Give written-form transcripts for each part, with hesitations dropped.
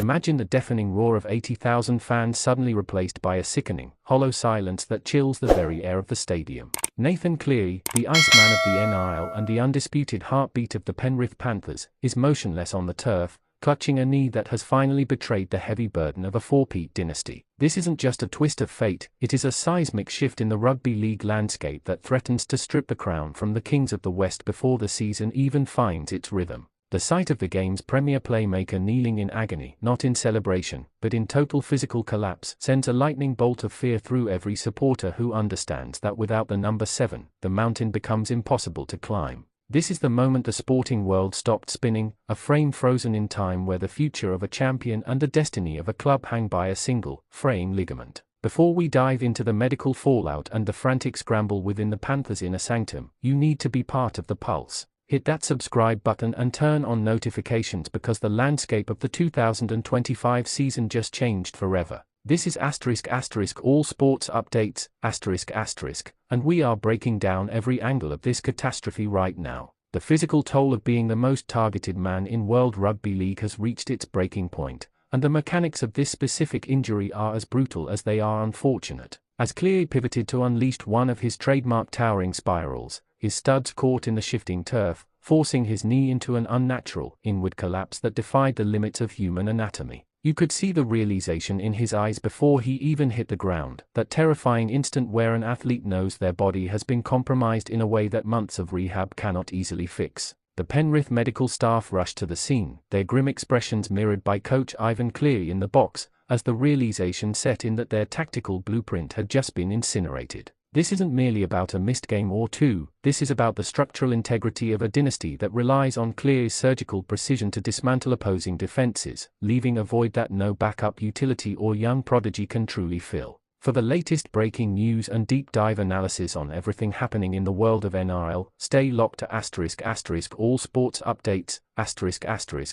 Imagine the deafening roar of 80,000 fans suddenly replaced by a sickening, hollow silence that chills the very air of the stadium. Nathan Cleary, the Iceman of the NRL and the undisputed heartbeat of the Penrith Panthers, is motionless on the turf, clutching a knee that has finally betrayed the heavy burden of a four-peat dynasty. This isn't just a twist of fate, it is a seismic shift in the rugby league landscape that threatens to strip the crown from the kings of the West before the season even finds its rhythm. The sight of the game's premier playmaker kneeling in agony, not in celebration, but in total physical collapse, sends a lightning bolt of fear through every supporter who understands that without the number 7, the mountain becomes impossible to climb. This is the moment the sporting world stopped spinning, a frame frozen in time where the future of a champion and the destiny of a club hang by a single, fraying ligament. Before we dive into the medical fallout and the frantic scramble within the Panthers' inner sanctum, you need to be part of the pulse. Hit that subscribe button and turn on notifications because the landscape of the 2025 season just changed forever. This is *** all sports updates, ***, and we are breaking down every angle of this catastrophe right now. The physical toll of being the most targeted man in World Rugby League has reached its breaking point, and the mechanics of this specific injury are as brutal as they are unfortunate. As Cleary pivoted to unleash one of his trademark towering spirals, his studs caught in the shifting turf, forcing his knee into an unnatural, inward collapse that defied the limits of human anatomy. You could see the realization in his eyes before he even hit the ground, that terrifying instant where an athlete knows their body has been compromised in a way that months of rehab cannot easily fix. The Penrith medical staff rushed to the scene, their grim expressions mirrored by coach Ivan Cleary in the box, as the realization set in that their tactical blueprint had just been incinerated. This isn't merely about a missed game or two, this is about the structural integrity of a dynasty that relies on Cleary's surgical precision to dismantle opposing defenses, leaving a void that no backup utility or young prodigy can truly fill. For the latest breaking news and deep dive analysis on everything happening in the world of NRL, stay locked to *** all sports updates,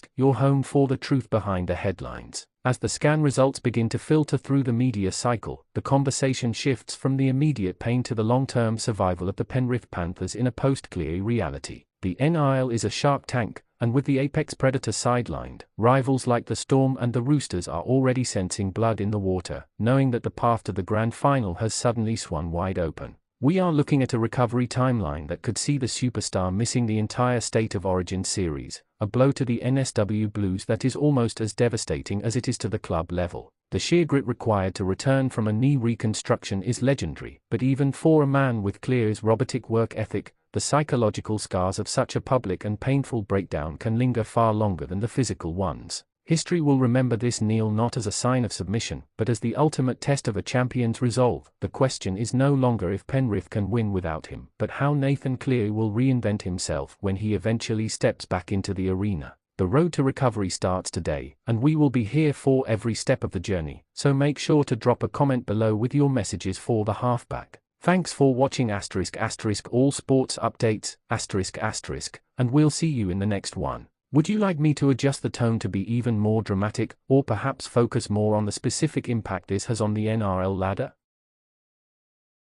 ***, your home for the truth behind the headlines. As the scan results begin to filter through the media cycle, the conversation shifts from the immediate pain to the long-term survival of the Penrith Panthers in a post-Cleary reality. The NRL is a shark tank, and with the apex predator sidelined, rivals like the Storm and the Roosters are already sensing blood in the water, knowing that the path to the grand final has suddenly swung wide open. We are looking at a recovery timeline that could see the superstar missing the entire State of Origin series, a blow to the NSW Blues that is almost as devastating as it is to the club level. The sheer grit required to return from a knee reconstruction is legendary, but even for a man with Cleary's robotic work ethic, the psychological scars of such a public and painful breakdown can linger far longer than the physical ones. History will remember this kneel not as a sign of submission, but as the ultimate test of a champion's resolve. The question is no longer if Penrith can win without him, but how Nathan Cleary will reinvent himself when he eventually steps back into the arena. The road to recovery starts today, and we will be here for every step of the journey, so make sure to drop a comment below with your messages for the halfback. Thanks for watching *** all sports updates, ***, and we'll see you in the next one. Would you like me to adjust the tone to be even more dramatic, or perhaps focus more on the specific impact this has on the NRL ladder?